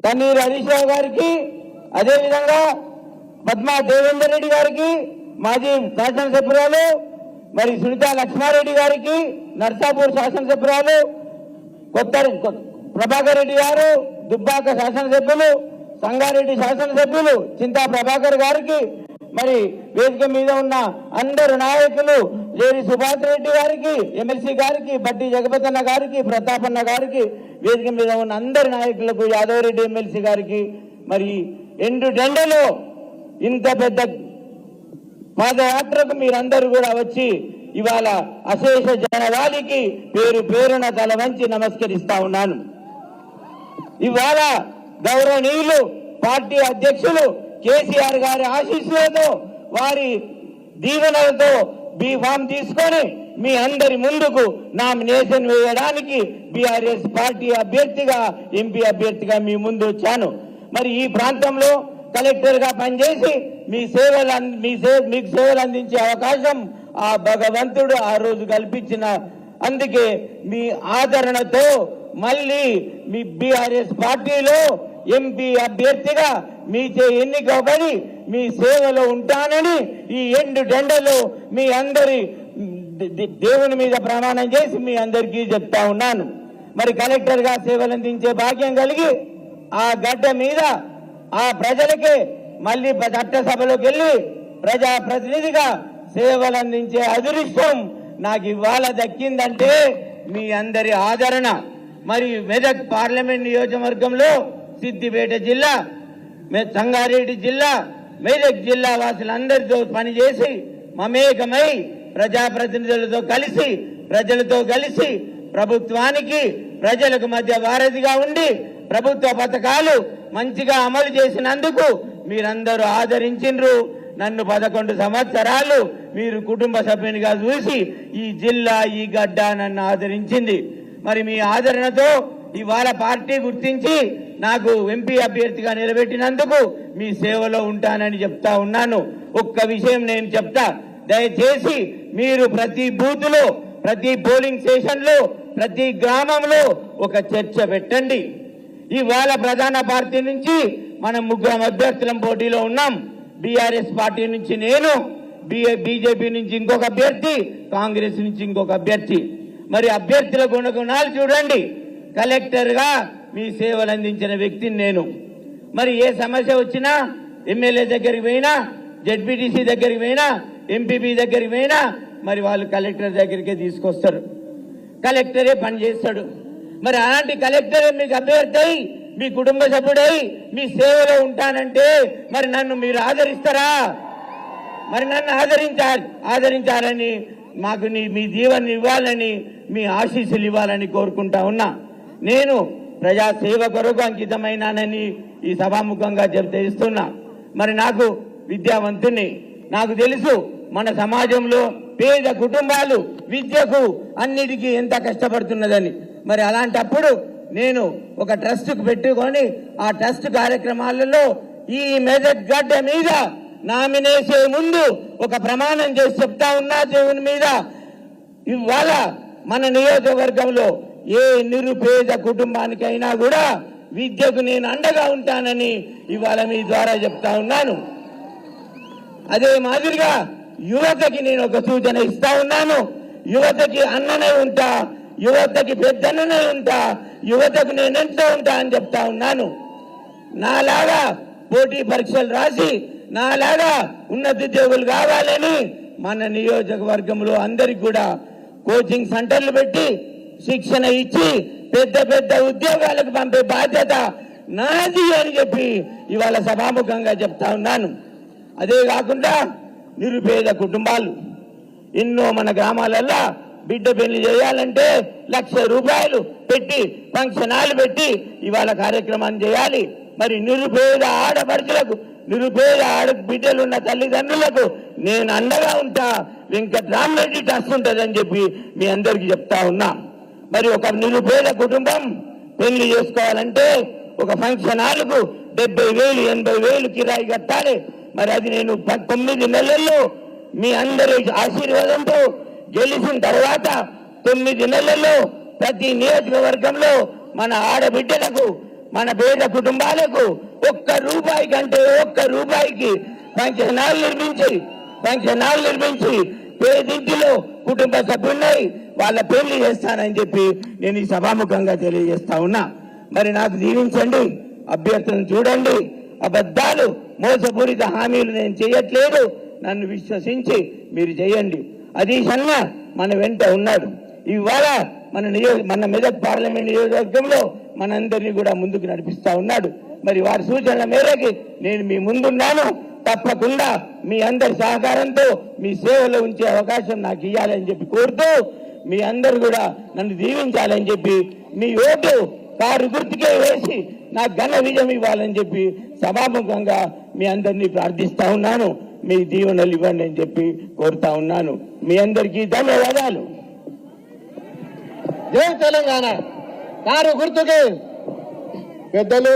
తన్నీరు హరీష్ రావు గారికి, అదేవిధంగా పద్మా దేవేందర్ రెడ్డి గారికి, మాజీ శాసనసభ్యురాలు మరి సునీతా లక్ష్మారెడ్డి గారికి, నర్సాపూర్ శాసనసభ్యురాలు కొత్త ప్రభాకర్ రెడ్డి గారు, దుబ్బాక శాసనసభ్యులు, సంగారెడ్డి శాసనసభ్యులు చింతా ప్రభాకర్ గారికి, మరి వేదిక మీద ఉన్న అందరు నాయకులు లేరి సుభాష్ రెడ్డి గారికి, ఎమ్మెల్సీ గారికి, బట్టి జగపతన్న గారికి, ప్రతాపన్న గారికి, వేదిక మీద ఉన్న అందరి నాయకులకు, యాదవ్ రెడ్డి ఎమ్మెల్సీ గారికి, మరి ఎండు దండలో ఇంత పెద్ద పాదయాత్రకు మీరందరూ కూడా వచ్చి ఇవాళ అశేష జనవాళికి పేరు పేరున తల వంచి నమస్కరిస్తా ఉన్నాను. ఇవాళ గౌరవనీయులు పార్టీ అధ్యక్షులు కేసీఆర్ గారి ఆశీస్సులతో, వారి దీవెనలతో బీ ఫామ్ తీసుకొని మీ అందరి ముందుకు నామినేషన్ వేయడానికి బీఆర్ఎస్ పార్టీ అభ్యర్థిగా, ఎంపీ అభ్యర్థిగా మీ ముందు వచ్చాను. మరి ఈ ప్రాంతంలో కలెక్టర్ గా పనిచేసి మీకు సేవలు అందించే అవకాశం ఆ భగవంతుడు ఆ రోజు కల్పించిన, అందుకే మీ ఆదరణతో మళ్ళీ మీ బీఆర్ఎస్ పార్టీలో ఎంపీ అభ్యర్థిగా మీచే ఎన్నికబడి మీ సేవలో ఉంటానని ఈ ఎండు దండలో మీ అందరి దేవుని మీద ప్రమాణం చేసి మీ అందరికీ చెప్తా ఉన్నాను. మరి కలెక్టర్ గా సేవలు అందించే భాగ్యం కలిగి ఆ గడ్డ మీద ఆ ప్రజలకే మళ్ళీ చట్టసభలోకి వెళ్ళి ప్రజాప్రతినిధిగా సేవలు అందించే అదృష్టం నాకు ఇవాళ దక్కిందంటే మీ అందరి ఆదరణ. మరి మెదక్ పార్లమెంట్ నియోజకవర్గంలో సిద్దిపేట జిల్లా, సంగారెడ్డి జిల్లా, మెదక్ జిల్లా వాసులందరితో పనిచేసి మమేకమై ప్రజాప్రతినిధులతో కలిసి, ప్రజలతో కలిసి ప్రభుత్వానికి ప్రజలకు మధ్య వారధిగా ఉండి ప్రభుత్వ పథకాలు మంచిగా అమలు చేసినందుకు మీరందరూ ఆదరించిండ్రు. నన్ను 11 సంవత్సరాలు మీరు కుటుంబ సభ్యునిగా చూసి ఈ జిల్లా, ఈ గడ్డ నన్ను ఆదరించింది. మరి మీ ఆదరణతో ఇవాళ పార్టీ గుర్తించి నాకు ఎంపీ అభ్యర్థిగా నిలబెట్టినందుకు మీ సేవలో ఉంటానని చెప్తా ఉన్నాను. ఒక్క విషయం నేను చెప్తా, దయచేసి మీరు ప్రతి బూత్ లో, ప్రతి పోలింగ్ స్టేషన్ లో, ప్రతి గ్రామంలో ఒక చర్చ పెట్టండి. ఇవాళ ప్రధాన పార్టీ నుంచి మనం 3 అభ్యర్థులం పోటీలో ఉన్నాం. బీఆర్ఎస్ పార్టీ నుంచి నేను, బీజేపీ నుంచి ఇంకొక అభ్యర్థి, కాంగ్రెస్ నుంచి ఇంకొక అభ్యర్థి. మరి అభ్యర్థుల గుణగుణాలు చూడండి. కలెక్టర్ గా మీ సేవలు అందించిన వ్యక్తిని నేను. మరి ఏ సమస్య వచ్చినా ఎమ్మెల్యే దగ్గరికి పోయినా, జెడ్పీటీసీ దగ్గరికి పోయినా, ఎంపీపీ దగ్గరికి పోయినా మరి వాళ్ళు కలెక్టర్ దగ్గరికే తీసుకొస్తారు. కలెక్టరే పని చేస్తాడు. మరి అలాంటి కలెక్టరే మీకు అభ్యర్థి అయి, మీ కుటుంబ సభ్యుడై మీ సేవలో ఉంటానంటే మరి నన్ను మీరు ఆదరిస్తారా? మరి నన్ను ఆదరించాలని, మాకు మీ దీవెన ఇవ్వాలని, మీ ఆశీస్సులు ఇవ్వాలని కోరుకుంటా ఉన్నా. నేను ప్రజా సేవ కొరకు అంకితమైనానని ఈ సభాముఖంగా తెలుస్తున్నా. మరి నాకు విద్యావంతుని, నాకు తెలుసు మన సమాజంలో పేద కుటుంబాలు విద్యకు అన్నిటికీ ఎంత కష్టపడుతున్నదని. మరి అలాంటప్పుడు నేను ఒక ట్రస్ట్కు పెట్టుకొని ఆ ట్రస్ట్ కార్యక్రమాలలో ఈ మెదక్ గడ్డ మీద నామినేషన్ ముందు ఒక ప్రమాణం చేసి చెప్తా ఉన్నా దేవుని మీద, ఇవాళ మన నియోజకవర్గంలో ఏ నిరుపేద కుటుంబానికైనా కూడా విద్యకు నేను అండగా ఉంటానని ఇవాళ మీ ద్వారా చెప్తా ఉన్నాను. అదే మాదిరిగా యువతకి నేను ఒక సూచన ఇస్తా ఉన్నాను. యువతకి అన్ననే ఉంటా, యువతకి పెద్దన్ననే ఉంటా, యువతకు నేను ఎంతో ఉంటా అని చెప్తా ఉన్నాను. నాలాగా పోటీ పరీక్షలు రాసి నాలాగా ఉన్నతోద్యోగులు కావాలని మన నియోజకవర్గంలో అందరికి కూడా కోచింగ్ సెంటర్లు పెట్టి శిక్షణ ఇచ్చి పెద్ద పెద్ద ఉద్యోగాలకు పంపే బాధ్యత నాది అని చెప్పి ఇవాళ సభాముఖంగా చెప్తా ఉన్నాను. అదే కాకుండా నిరుపేద కుటుంబాలు ఎన్నో మన గ్రామాలల్లో బిడ్డ పెళ్లి చేయాలంటే 1,00,000 రూపాయలు పెట్టి ఫంక్షన్ హాల్ పెట్టి ఇవాళ కార్యక్రమాన్ని చేయాలి. మరి నిరుపేద ఆడపడుచులకు, నిరుపేద బిడ్డలున్న తల్లిదండ్రులకు నేను అండగా ఉంటా. వెంకట్రామరెడ్డి ట్రస్ట్ ఉంటుందని చెప్పి మీ అందరికీ చెప్తా ఉన్నా. మరి ఒక నిరుపేద కుటుంబం పెళ్లి చేసుకోవాలంటే ఒక ఫంక్షన్ హాల్కు 70,000 80,000 కిరాయి కట్టాలి. మరి అది నేను 9 నెలల్లో మీ అందరి ఆశీర్వాదంతో గెలిచిన తర్వాత 9 నెలల్లో ప్రతి నియోజకవర్గంలో మన ఆడబిడ్డలకు మన పేద కుటుంబాలకు ₹1 కంటే ₹1 ఫంక్షనాలు నిర్మించి పేదింటిలో కుటుంబ సభ్యున్నాయి వాళ్ళ పెళ్లి చేస్తానని చెప్పి నేను ఈ సభాముఖంగా తెలియజేస్తా ఉన్నా. మరి నాకు దీవించండి, అభ్యర్థులను చూడండి. అబద్ధాలు మోసపూరిత హామీలు నేను చేయట్లేదు, నన్ను విశ్వసించి మీరు చేయండి. అదీష్ అన్న మన వెంట ఉన్నాడు. ఇవాళ మన మెదక్ పార్లమెంట్ నియోజకవర్గంలో మనందరినీ కూడా ముందుకు నడిపిస్తా ఉన్నాడు. మరి వారి సూచనల మేరకు నేను మీ ముందున్నాను. తప్పకుండా మీ అందరి సహకారంతో మీ సేవలో ఉంచే అవకాశం నాకు ఇవ్వాలని చెప్పి కోరుతూ మీ అందరు కూడా నన్ను దీవించాలని చెప్పి మీ ఓటు కారు గుర్తుకే వేసి నాకు ఘన విజయం ఇవ్వాలని చెప్పి సభాముఖంగా మీ అందరినీ ప్రార్థిస్తా ఉన్నాను. మీ దీవెనలు ఇవ్వండి అని చెప్పి కోరుతా ఉన్నాను. మీ అందరికీ ధన్యవాదాలు. జై తెలంగాణ. కారు గుర్తుకి పెద్దలు